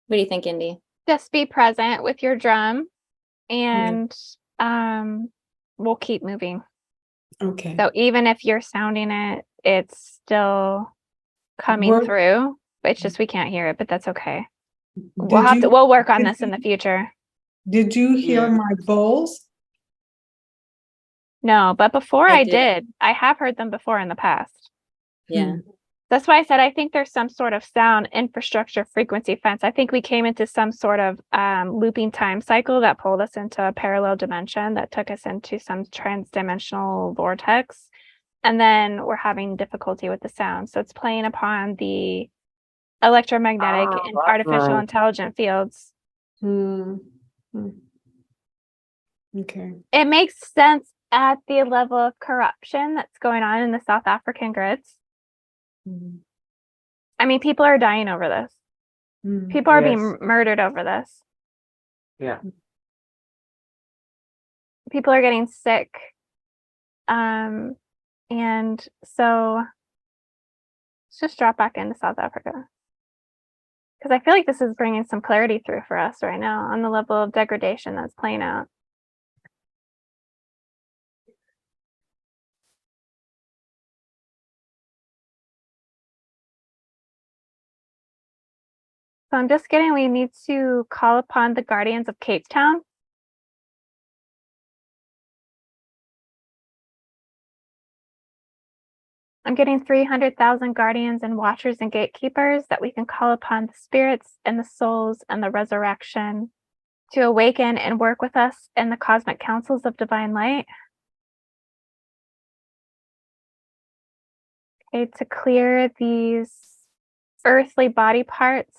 What do you think, Indy? Just be present with your drum and we'll keep moving. Okay. So even if you're sounding it, it's still coming Work. through. It's just we can't hear it, but that's okay. Did you We'll work on this in the future. did you hear Yeah. my bowls? No, but before I I did. did, I have heard them before in the past. Yeah. That's why I said I think there's some sort of sound infrastructure frequency fence. I think we came into some sort of looping time cycle that pulled us into a parallel dimension that took us into some transdimensional vortex. And then we're having difficulty with the sound. So it's playing upon the electromagnetic and artificial intelligent fields. Hmm. Okay. It makes sense at the level of corruption that's going on in the South African grids. I mean, people are dying over this. People are being murdered over this. Yeah. People are getting sick. And so let's just drop back into South Africa. Because I feel like this is bringing some clarity through for us right now on the level of degradation that's playing out. So I'm just getting, we need to call upon the guardians of Cape Town. I'm getting 300,000 guardians and watchers and gatekeepers that we can call upon the spirits and the souls and the resurrection to awaken and work with us in the cosmic councils of divine light. Okay, to clear these earthly body parts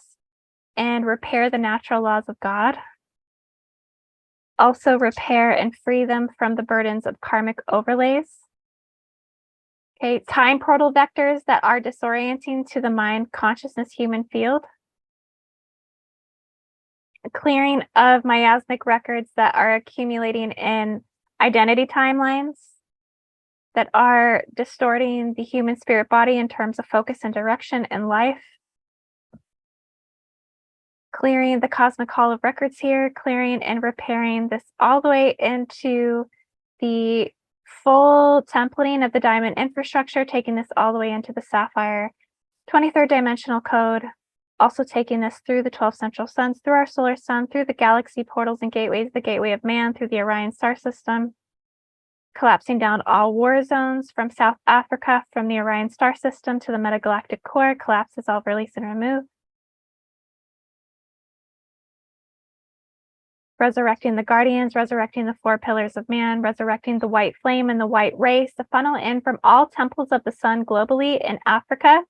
and repair the natural laws of God. Also repair and free them from the burdens of karmic overlays. Okay, time portal vectors that are disorienting to the mind consciousness human field. A clearing of miasmic records that are accumulating in identity timelines that are distorting the human spirit body in terms of focus and direction in life. Clearing the cosmic hall of records here, clearing and repairing this all the way into the full templating of the diamond infrastructure, taking this all the way into the sapphire 23rd dimensional code, also taking this through the 12 central suns, through our solar sun, through the galaxy portals and gateways, the gateway of man, through the Orion star system, collapsing down all war zones from South Africa, from the Orion star system to the metagalactic core, collapses all, release and remove. Resurrecting the guardians, resurrecting the 4 pillars of man, resurrecting the white flame and the white race, to funnel in from all temples of the sun globally in Africa,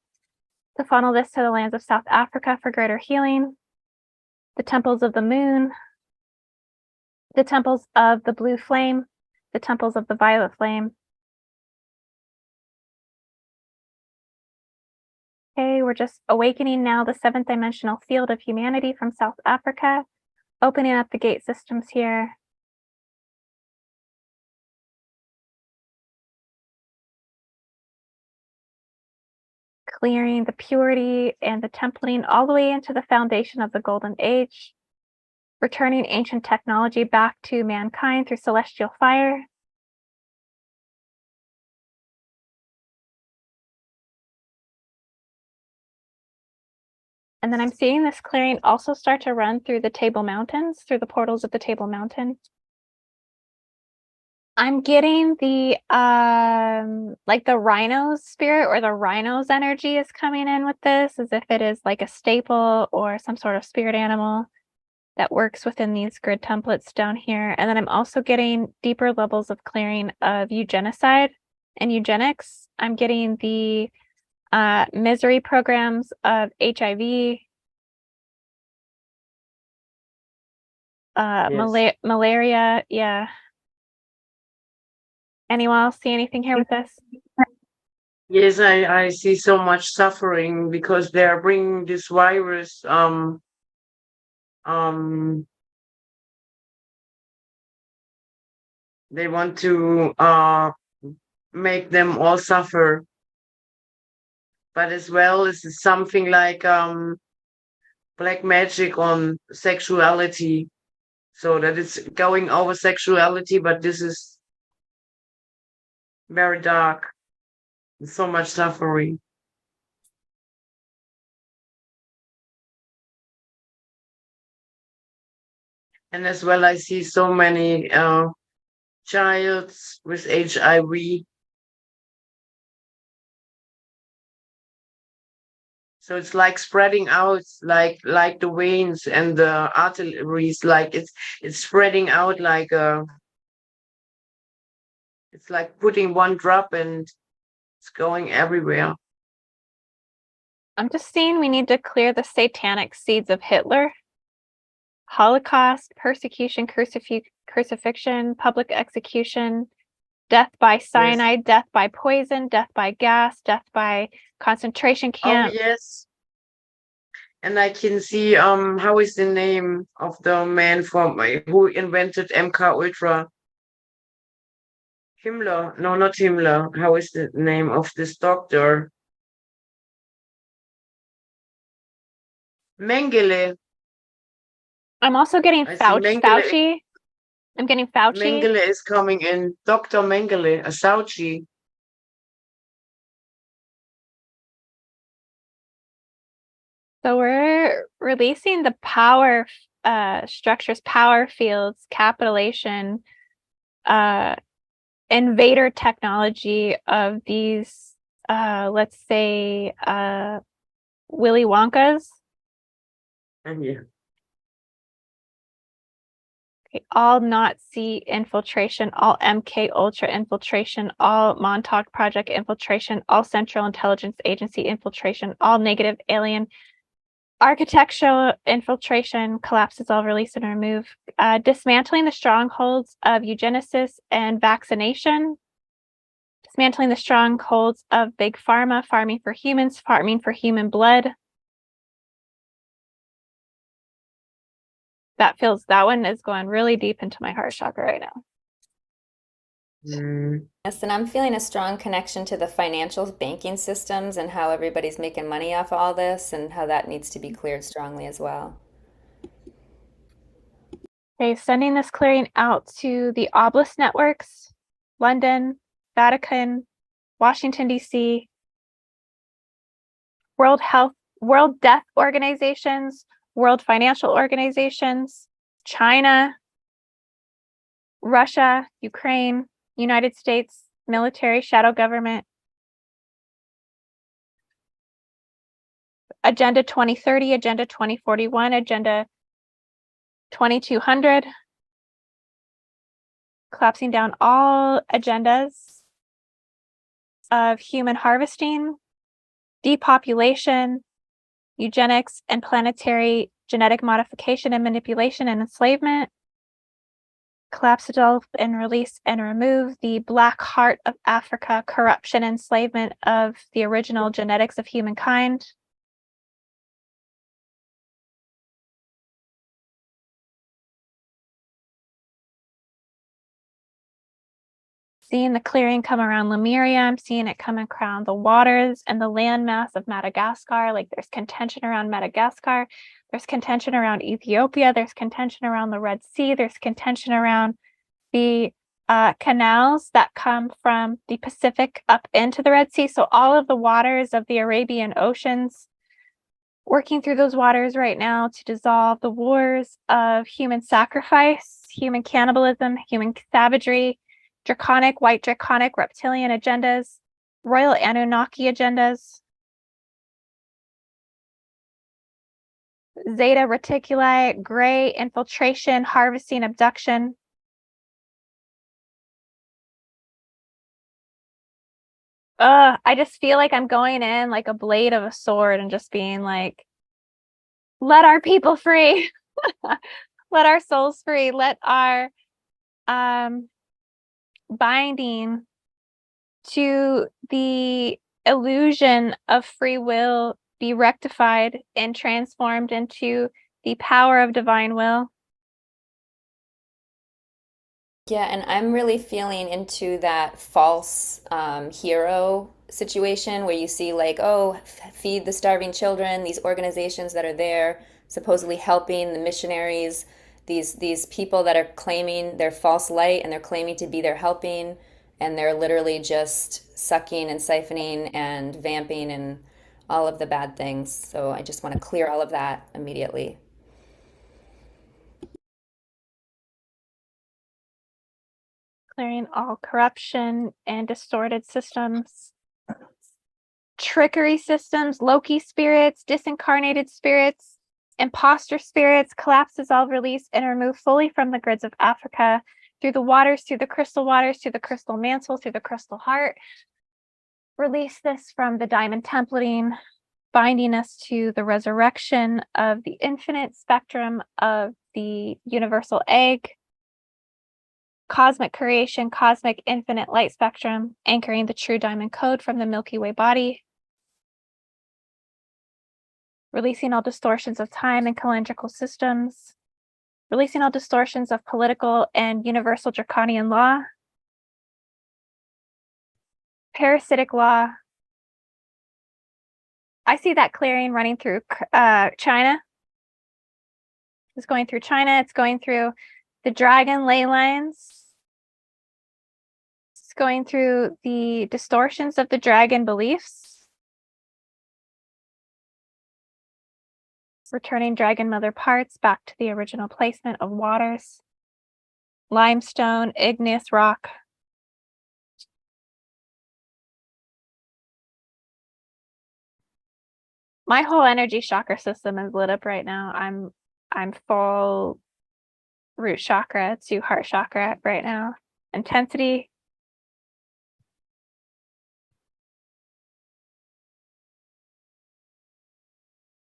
to funnel this to the lands of South Africa for greater healing, the temples of the moon, the temples of the blue flame, the temples of the violet flame. Okay, we're just awakening now the 7th dimensional field of humanity from South Africa, opening up the gate systems here. Clearing the purity and the templating all the way into the foundation of the golden age, returning ancient technology back to mankind through celestial fire. And then I'm seeing this clearing also start to run through the Table Mountains, through the portals of the Table Mountain. I'm getting the like the rhino's spirit or the rhino's energy is coming in with this, as if it is like a staple or some sort of spirit animal that works within these grid templates down here. And then I'm also getting deeper levels of clearing of eugenicide and eugenics. I'm getting the misery programs of HIV, malaria. Yeah. Anyone else see anything here with this? Yes, I see so much suffering because they are bringing this virus. They want to make them all suffer, but as well as something like black magic on sexuality, so that it's going over sexuality, but this is very dark. So much suffering. And as well, I see so many childs with HIV. So it's like spreading out, like the veins and the arteries, like it's spreading out like it's like putting one drop and it's going everywhere. I'm just seeing we need to clear the satanic seeds of Hitler, Holocaust, persecution, crucifixion, public execution, death by cyanide, death by poison, death by gas, death by concentration camp. Oh yes. And I can see how is the name of the man from who invented MK Ultra? Himmler. No, not Himmler. How is the name of this doctor? Mengele. I'm also getting I see Mengele. Fauci. I'm getting Fauci. Mengele is coming in. Dr. Mengele, a Fauci. So we're releasing the power structures, power fields, capitalization, invader technology of these, let's say, Willy Wonkas. Yeah. Okay, all Nazi infiltration, all MK Ultra infiltration, all Montauk Project infiltration, all Central Intelligence Agency infiltration, all negative alien architectural infiltration, collapses all, release and remove, dismantling the strongholds of eugenicists and vaccination, dismantling the strongholds of big pharma, farming for humans, farming for human blood. That one is going really deep into my heart chakra right now. Yes, and I'm feeling a strong connection to the financial banking systems and how everybody's making money off all this and how that needs to be cleared strongly as well. Okay, sending this clearing out to the obelisk networks, London, Vatican, Washington, D.C., World Death Organizations, World Financial Organizations, China, Russia, Ukraine, United States, military, shadow government, Agenda 2030, Agenda 2041, Agenda 2200, collapsing down all agendas of human harvesting, depopulation, eugenics, and planetary genetic modification and manipulation and enslavement. Collapse, dissolve, and release and remove the black heart of Africa, corruption, enslavement of the original genetics of humankind. Seeing the clearing come around Lemuria, I'm seeing it come around the waters and the landmass of Madagascar. Like there's contention around Madagascar, there's contention around Ethiopia, there's contention around the Red Sea, there's contention around the canals that come from the Pacific up into the Red Sea. So all of the waters of the Arabian Oceans, working through those waters right now to dissolve the wars of human sacrifice, human cannibalism, human savagery, draconic, white draconic, reptilian agendas, royal Anunnaki agendas, Zeta Reticuli, gray infiltration, harvesting, abduction. I just feel like I'm going in like a blade of a sword and just being like, let our people free. Let our souls free. Let our binding to the illusion of free will be rectified and transformed into the power of divine will. Yeah, and I'm really feeling into that false hero situation where you see like, oh, feed the starving children, these organizations that are there supposedly helping the missionaries, these people that are claiming their false light and they're claiming to be their helping, and they're literally just sucking and siphoning and vamping and all of the bad things. So I just want to clear all of that immediately. Clearing all corruption and distorted systems, trickery systems, Loki spirits, disincarnated spirits, imposter spirits, collapse, dissolve, release, and remove fully from the grids of Africa, through the waters, through the crystal mantle, through the crystal heart. Release this from the diamond templating, binding us to the resurrection of the infinite spectrum of the universal egg, cosmic creation, cosmic infinite light spectrum, anchoring the true diamond code from the Milky Way body, releasing all distortions of time and calendrical systems, releasing all distortions of political and universal draconian law, parasitic law. I see that clearing running through China. It's going through China. It's going through the dragon ley lines. It's going through the distortions of the dragon beliefs. Returning dragon mother parts back to the original placement of waters, limestone, igneous rock. My whole energy chakra system is lit up right now. I'm full root chakra to heart chakra right now. Intensity.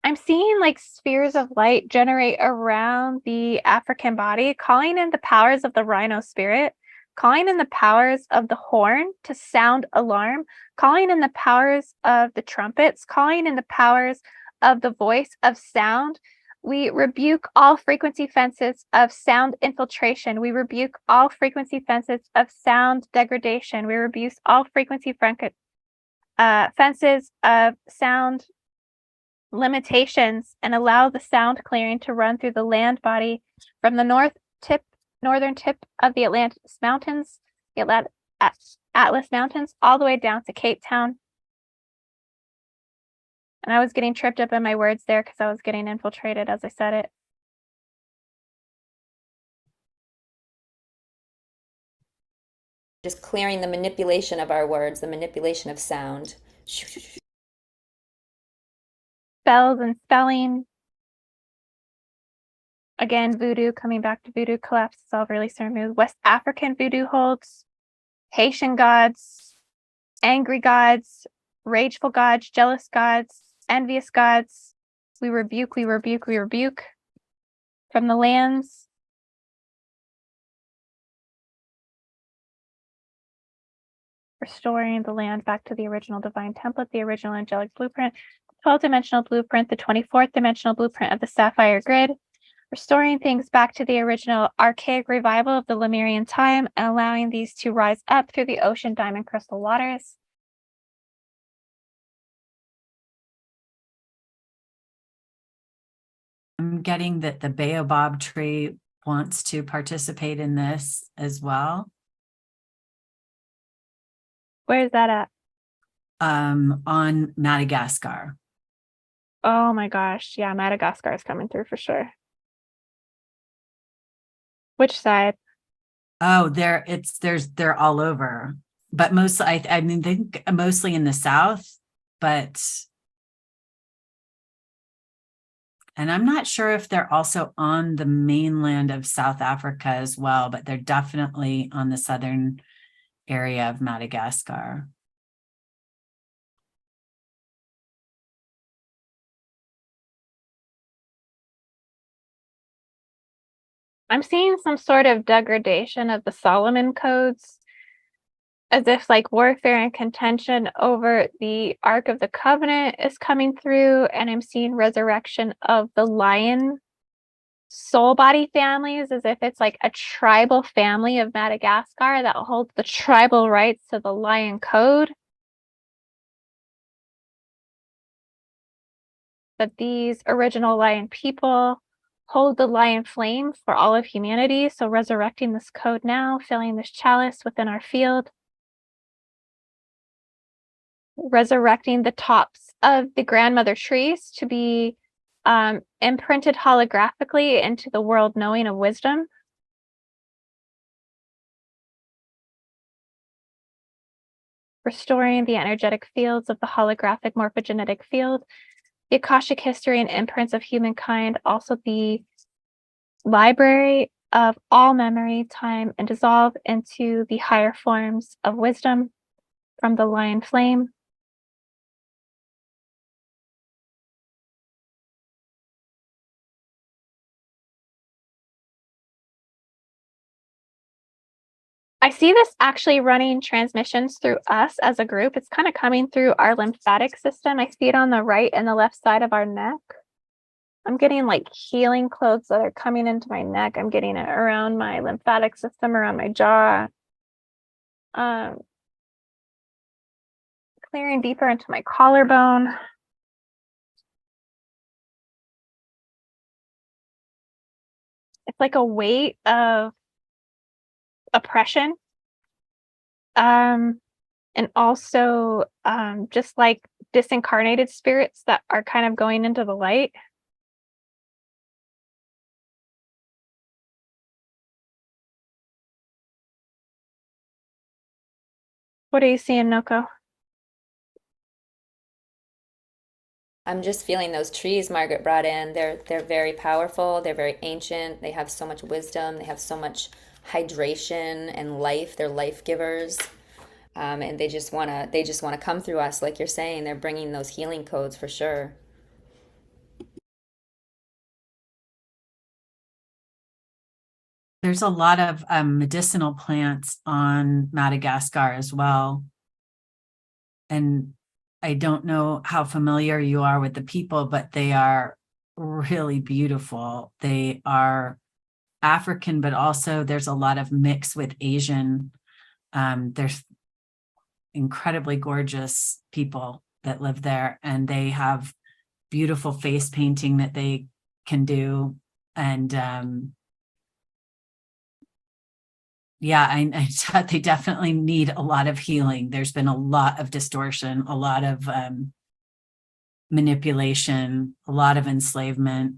I'm seeing like spheres of light generate around the African body, calling in the powers of the rhino spirit, calling in the powers of the horn to sound alarm, calling in the powers of the trumpets, calling in the powers of the voice of sound. We rebuke all frequency fences of sound infiltration. We rebuke all frequency fences of sound degradation. We rebuke all frequency fences of sound limitations, and allow the sound clearing to run through the land body from the northern tip of the Atlantis Mountains, the Atlas Mountains, all the way down to Cape Town. And I was getting tripped up in my words there because I was getting infiltrated as I said it. Just clearing the manipulation of our words, the manipulation of sound. Spells and spelling. Again, voodoo, coming back to voodoo, collapse, dissolve, release, and remove. West African voodoo holds. Haitian gods, angry gods, rageful gods, jealous gods, envious gods. We rebuke, we rebuke, we rebuke from the lands. Restoring the land back to the original divine template, the original angelic blueprint, the 12-dimensional blueprint, the 24th dimensional blueprint of the sapphire grid. Restoring things back to the original archaic revival of the Lemurian time and allowing these to rise up through the ocean diamond crystal waters. I'm getting that the baobab tree wants to participate in this as well. Where is that at? On Madagascar. Oh my gosh. Yeah, Madagascar is coming through for sure. Which side? Oh, they're all over, but mostly I mean think mostly in the south, but and I'm not sure if they're also on the mainland of South Africa as well, but they're definitely on the southern area of Madagascar. I'm seeing some sort of degradation of the Solomon codes, as if like warfare and contention over the Ark of the Covenant is coming through, and I'm seeing resurrection of the lion soul body families, as if it's like a tribal family of Madagascar that holds the tribal rights to the lion code. that these original lion people hold the lion flame for all of humanity. So resurrecting this code now, filling this chalice within our field. Resurrecting the tops of the grandmother trees to be imprinted holographically into the world knowing of wisdom. Restoring the energetic fields of the holographic morphogenetic field, the Akashic history and imprints of humankind, also the library of all memory, time, and dissolve into the higher forms of wisdom from the lion flame. I see this actually running transmissions through us as a group. It's kind of coming through our lymphatic system. I see it on the right and the left side of our neck. I'm getting like healing codes that are coming into my neck. I'm getting it around my lymphatic system, around my jaw. Clearing deeper into my collarbone. It's like a weight of oppression. And also just like disincarnated spirits that are kind of going into the light. What are you seeing, Noko? I'm just feeling those trees Margaret brought in. They're very powerful. They're very ancient. They have so much wisdom. They have so much hydration and life. They're life givers. And they just wanna come through us, like you're saying. They're bringing those healing codes for sure. There's a lot of medicinal plants on Madagascar as well. And I don't know how familiar you are with the people, but they are really beautiful. They are African, but also there's a lot of mix with Asian. There's incredibly gorgeous people that live there, and they have beautiful face painting that they can do. And yeah, they definitely need a lot of healing. There's been a lot of distortion, a lot of manipulation, a lot of enslavement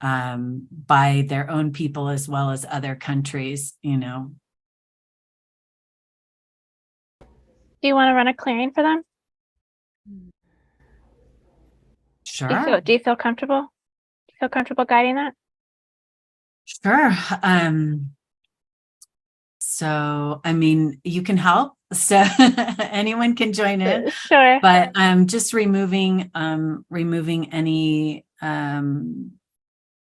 by their own people as well as other countries, you know. Do you want to run a clearing for them? Sure. Do you feel comfortable? Do you feel comfortable guiding that? Sure. So, I mean, you can help. So anyone can join in. Sure. But I'm just removing any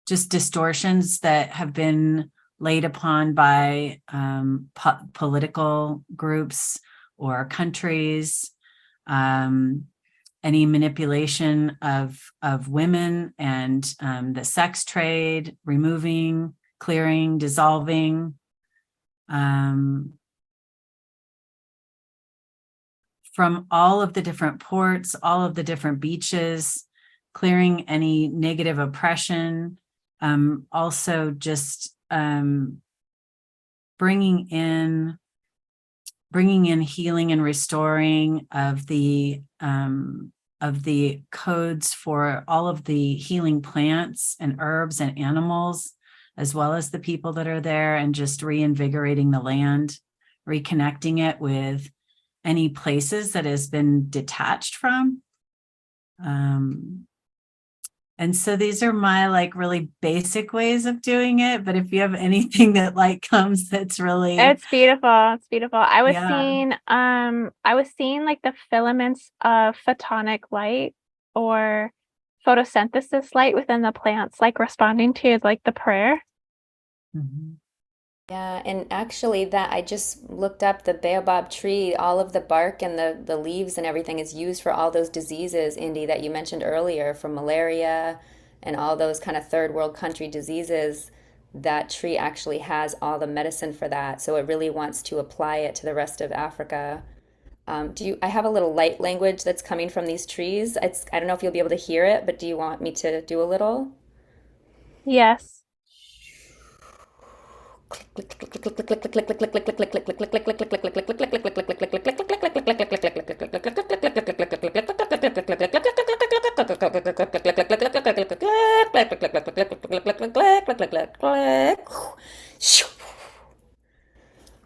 just distortions that have been laid upon by political groups or countries, any manipulation of women and the sex trade, removing, clearing, dissolving. From all of the different ports, all of the different beaches, clearing any negative oppression, also just bringing in healing and restoring of the codes for all of the healing plants and herbs and animals, as well as the people that are there, and just reinvigorating the land, reconnecting it with any places that has been detached from. And so these are my like really basic ways of doing it. But if you have anything that like comes, that's really, it's beautiful. It's beautiful. I was seeing like the filaments of photonic light or photosynthesis light within the plants, like responding to like the prayer. Mhm. Yeah, and actually that I just looked up the baobab tree, all of the bark and the leaves and everything is used for all those diseases, Indy, that you mentioned earlier, for malaria and all those kind of third world country diseases. That tree actually has all the medicine for that. So it really wants to apply it to the rest of Africa. I have a little light language that's coming from these trees. I don't know if you'll be able to hear it, but do you want me to do a little? Yes.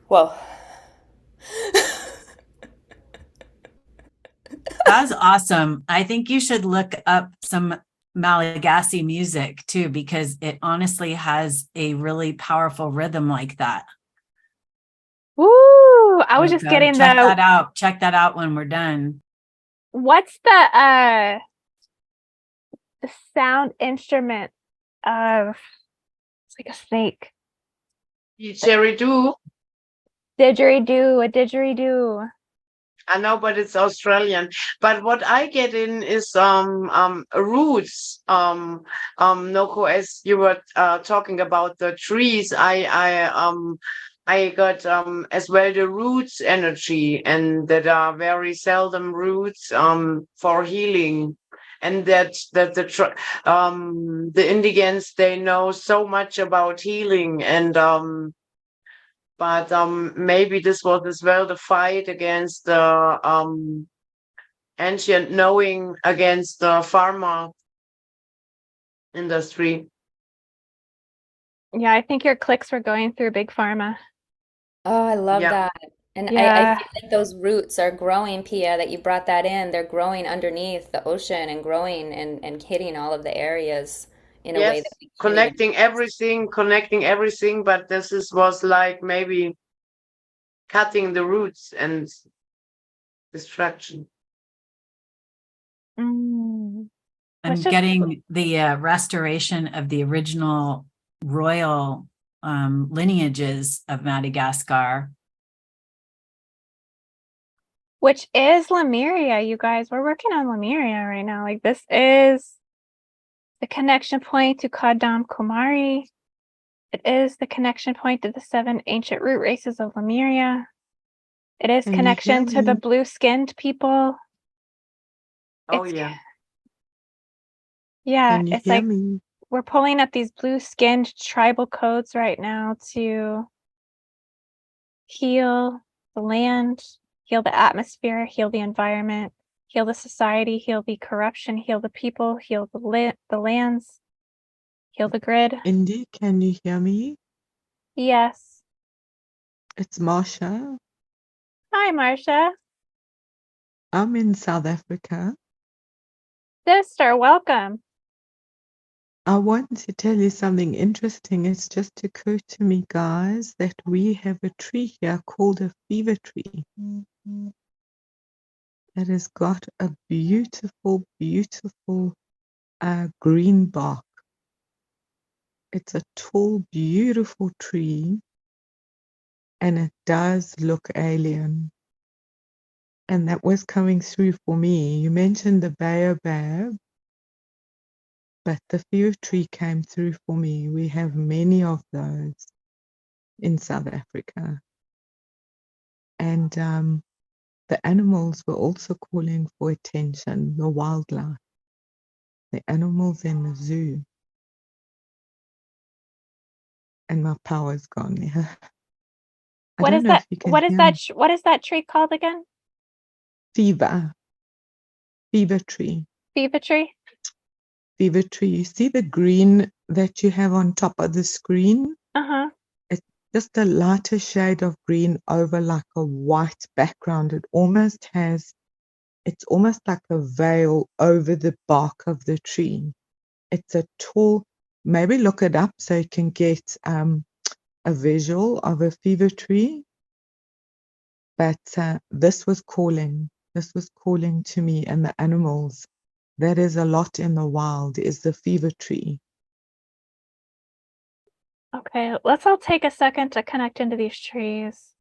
Whoa. That was awesome. I think you should look up some Malagasy music too, because it honestly has a really powerful rhythm like that. Woo! I was So just go getting check that the, out. Check that out when we're done. what's the sound instrument of, it's like a snake. Didgeridoo. Didgeridoo, a didgeridoo. I know, but it's Australian. But what I get in is roots. Noko, as you were talking about the trees, I got as well the roots energy, and that are very seldom roots for healing. And that the Indigans, they know so much about healing, and but maybe this was as well the fight against the ancient knowing against the pharma industry. Yeah, I think your clicks were going through Big Pharma. Oh, I love Yeah. that. And I Yeah. feel like those roots are growing, Pia, that you brought that in. They're growing underneath the ocean and growing and hitting all of the areas in a way that Yes, we can't even. connecting everything, but was like maybe cutting the roots and destruction. Mm. I'm Let's just, getting the restoration of the original royal lineages of Madagascar. which is Lemuria, you guys. We're working on Lemuria right now. Like, this is the connection point to Kadam Kumari. It is the connection point to the 7 ancient root races of Lemuria. It is Can you connection hear to the me? blue-skinned people. Oh It's, yeah. yeah, Can you it's hear like me? we're pulling up these blue-skinned tribal codes right now to heal the land, heal the atmosphere, heal the environment, heal the society, heal the corruption, heal the people, heal the lands, heal the grid. Indy, can you hear me? Yes. It's Marsha. Hi, Marcia. I'm in South Africa. Sister, welcome. I want to tell you something interesting. It's just occurred to me, guys, that we have a tree here called a fever tree that has got a beautiful, beautiful green bark. It's a tall, beautiful tree, and it does look alien. And that was coming through for me. You mentioned the baobab, but the fever tree came through for me. We have many of those in South Africa. And the animals were also calling for attention, the wildlife, the animals in the zoo. And my power's gone. Yeah. I What don't is know that? if you can What is hear that? me. What is that tree called again? Fever tree. Fever tree? Fever tree. You see the green that you have on top of the screen? Uh-huh. It's just a lighter shade of green over like a white background. It's almost like a veil over the bark of the tree. It's a tall, maybe look it up so you can get a visual of a fever tree. But this was calling to me and the animals. That is a lot in the wild, is the fever tree. Okay, let's all take a second to connect into these trees.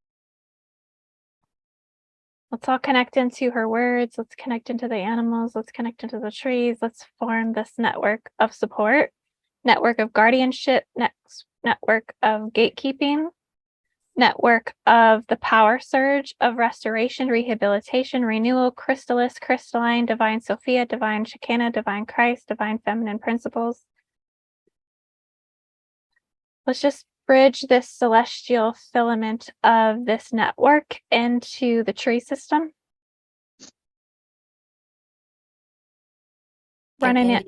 Let's all connect into her words. Let's connect into the animals. Let's connect into the trees. Let's form this network of support, network of guardianship, network of gatekeeping. network of the power surge of restoration, rehabilitation, renewal, chrysalis, crystalline, divine Sophia, divine Shekinah, divine Christ, divine feminine principles. Let's just bridge this celestial filament of this network into the tree system. Running it.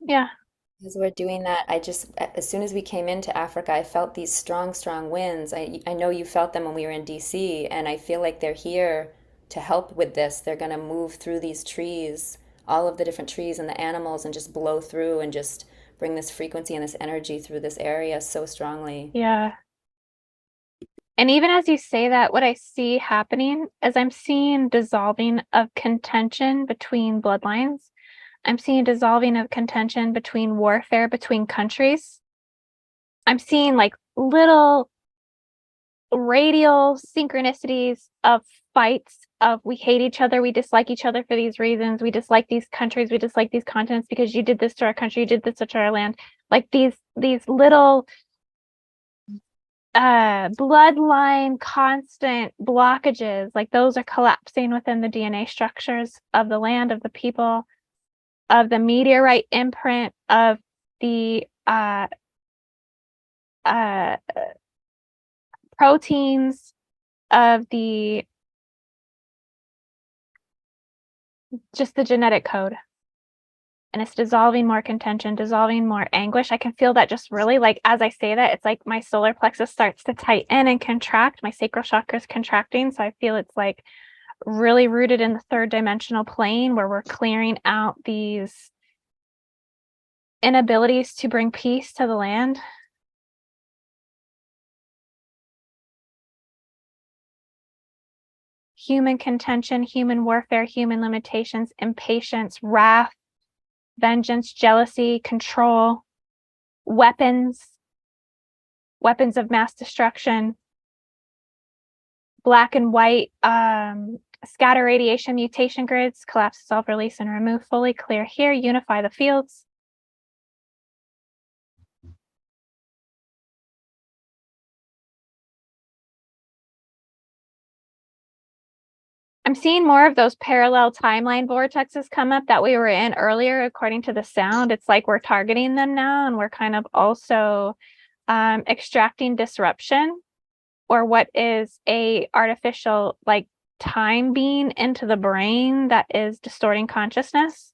Yeah. As we're doing that, as soon as we came into Africa, I felt these strong, strong winds. I know you felt them when we were in DC, and I feel like they're here to help with this. They're going to move through these trees, all of the different trees and the animals, and just blow through and just bring this frequency and this energy through this area so strongly. Yeah. And even as you say that, what I see happening is I'm seeing dissolving of contention between bloodlines. I'm seeing dissolving of contention between warfare between countries. I'm seeing like little radial synchronicities of fights of we hate each other, we dislike each other for these reasons, we dislike these countries, we dislike these continents because you did this to our country, you did this to our land. Like these little bloodline constant blockages, like those are collapsing within the DNA structures of the land, of the people, of the meteorite imprint, of the proteins, of the just the genetic code. And it's dissolving more contention, dissolving more anguish. I can feel that just really like as I say that, it's like my solar plexus starts to tighten and contract. My sacral chakra is contracting. So I feel it's like really rooted in the third dimensional plane where we're clearing out these inabilities to bring peace to the land. Human contention, human warfare, human limitations, impatience, wrath, vengeance, jealousy, control, weapons of mass destruction, black and white, scatter radiation, mutation grids, collapse, dissolve, release, and remove, fully clear here, unify the fields. I'm seeing more of those parallel timeline vortexes come up that we were in earlier, according to the sound. It's like we're targeting them now, and we're kind of also extracting disruption, or what is a artificial like time being into the brain that is distorting consciousness.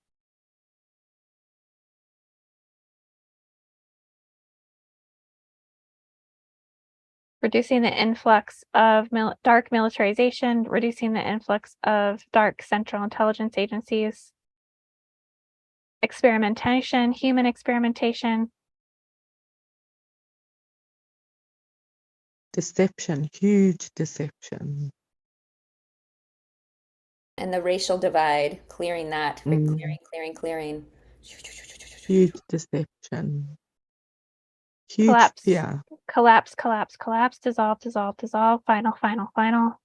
Reducing the influx of dark militarization, reducing the influx of dark central intelligence agencies, experimentation, human experimentation. Deception, huge deception. And the racial divide, clearing that, clearing. Huge deception. Huge Collapse, fear. collapse, dissolve, final.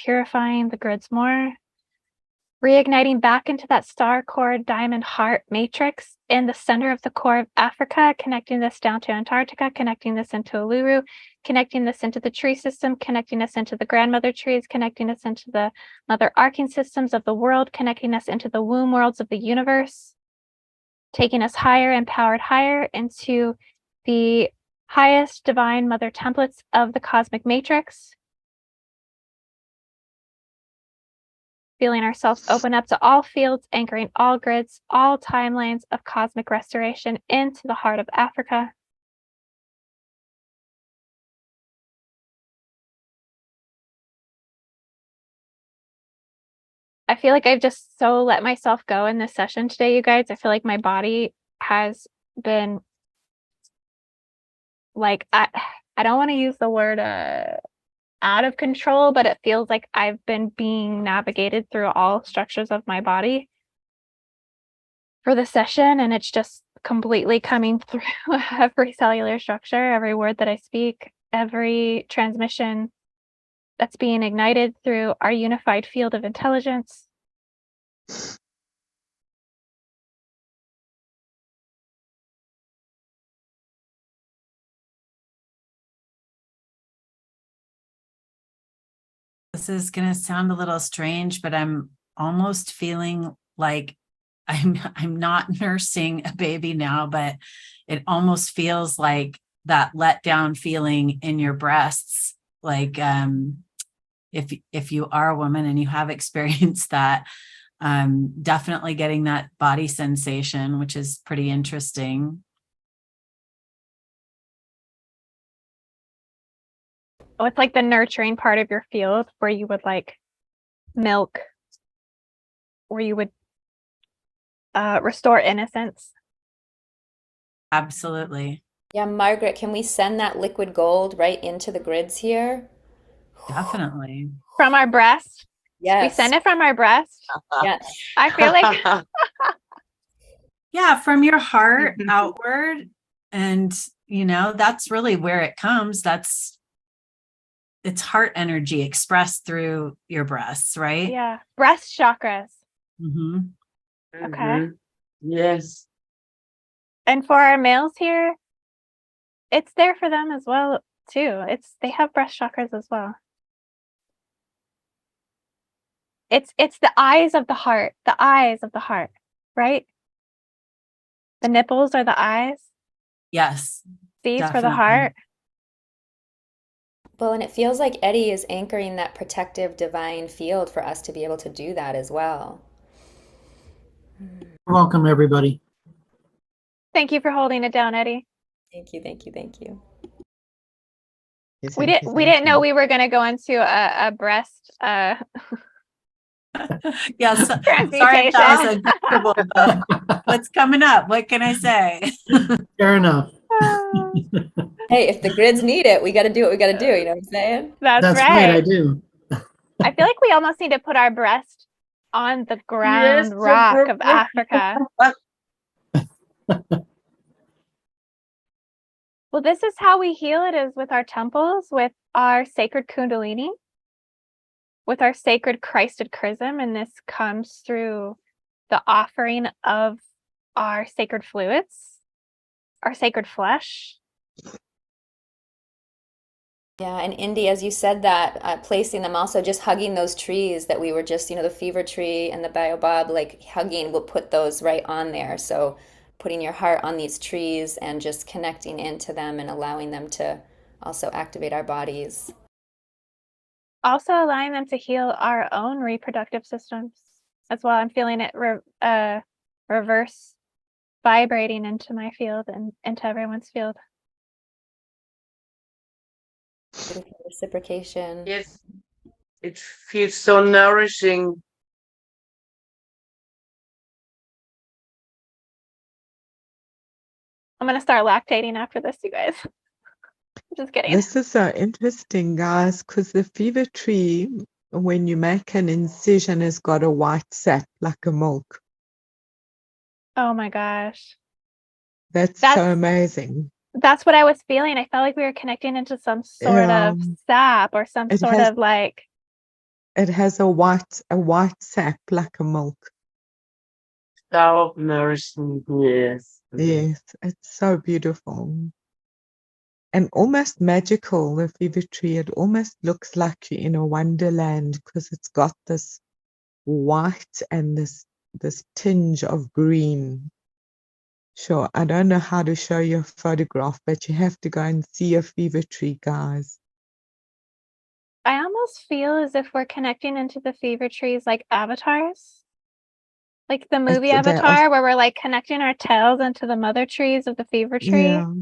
Purifying the grids more. Reigniting back into that star core diamond heart matrix in the center of the core of Africa, connecting this down to Antarctica, connecting this into Uluru, connecting this into the tree system, connecting us into the grandmother trees, connecting us into the mother arcing systems of the world, connecting us into the womb worlds of the universe, taking us higher, empowered higher into the highest divine mother templates of the cosmic matrix. Feeling ourselves open up to all fields, anchoring all grids, all timelines of cosmic restoration into the heart of Africa. I feel like I've just so let myself go in this session today, you guys. I feel like my body has been like, I don't want to use the word out of control, but it feels like I've been being navigated through all structures of my body for the session, and it's just completely coming through every cellular structure, every word that I speak, every transmission that's being ignited through our unified field of intelligence. this is going to sound a little strange, but I'm almost feeling like I'm not nursing a baby now, but it almost feels like that letdown feeling in your breasts. Like if you are a woman and you have experienced that, definitely getting that body sensation, which is pretty interesting. Oh, it's like the nurturing part of your field where you would like milk, where you would restore innocence. Absolutely. Yeah, Margaret, can we send that liquid gold right into the grids here? Definitely. From our breast. We Yes. send it from our breast. Yes. I feel like Yeah, from your heart outward. And, that's really where it comes. It's heart energy expressed through your breasts, right? yeah, breast chakras. Mm-hmm. Okay. Mhm. Yes. And for our males here, it's there for them as well too. They have breast chakras as well. It's the eyes of the heart, right? The nipples are the eyes. Yes. These for the Definitely. heart. Well, and it feels like Eddie is anchoring that protective divine field for us to be able to do that as well. Welcome, everybody. Thank you for holding it down, Eddie. Thank you, thank you, thank you. Yes, We thank didn't you, we thank didn't know you. we were gonna go into a breast Yes. Sorry if transmutation. that was uncomfortable, but what's coming up? What can I say? Fair enough. Hey, if the grids need it, we got to do what we got to do. You know what I'm saying? That's That's right, I right. do. I feel like we almost need to put our breast on the Yes, ground so rock of Africa. Well, this is how we heal it, is with our temples, with our sacred kundalini, with our sacred Christed chrism, and this comes through the offering of our sacred fluids, our sacred flesh. Yeah, and Indy, as you said that, placing them also just hugging those trees that we were just, the fever tree and the baobab, like hugging, we'll put those right on there. So putting your heart on these trees and just connecting into them and allowing them to also activate our bodies. Also allowing them to heal our own reproductive systems as well. I'm feeling it reverse vibrating into my field and into everyone's field. Beautiful reciprocation. Yes. It feels so nourishing. I'm gonna start lactating after this, you guys. Just kidding. This is so interesting, guys, because the fever tree, when you make an incision, has got a white sap like a milk. Oh my gosh. That's so amazing. That's what I was feeling. I felt like we were connecting into some sort of sap or some It sort has- of like, It has a white sap like a milk. So nourishing. Yes. Yes, it's so beautiful. And almost magical, the fever tree. It almost looks like you're in a wonderland because it's got this white and this tinge of green. Sure, I don't know how to show you a photograph, but you have to go and see a fever tree, guys. I almost feel as if we're connecting into the fever trees like avatars. Like the movie They are- Avatar, where we're like connecting our tails into the mother trees of the fever tree. Yeah,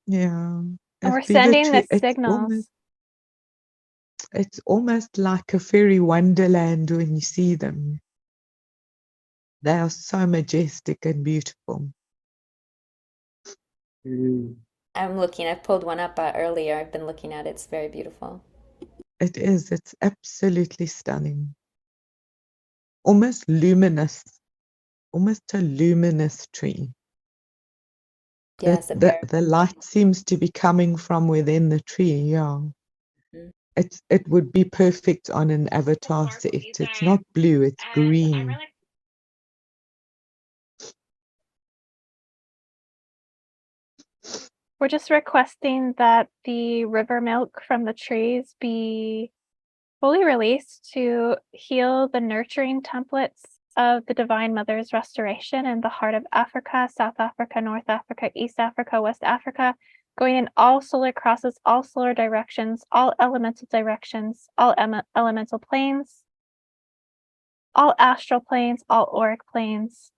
yeah. And A we're fever sending tree, the signals. it's almost like a fairy wonderland when you see them. They are so majestic and beautiful. Mm. I've pulled one up earlier. I've been looking at it. It's very beautiful. It is, it's absolutely stunning. Almost luminous, almost a luminous tree. Yes, The light seems to be coming from within the tree, yeah. Mhm. It would be perfect on an avatar set. It's not blue, it's green. We're just requesting that the river milk from the trees be fully released to heal the nurturing templates of the Divine Mother's restoration in the heart of Africa, South Africa, North Africa, East Africa, West Africa, going in all solar crosses, all solar directions, all elemental directions, all elemental planes, all astral planes, all auric planes,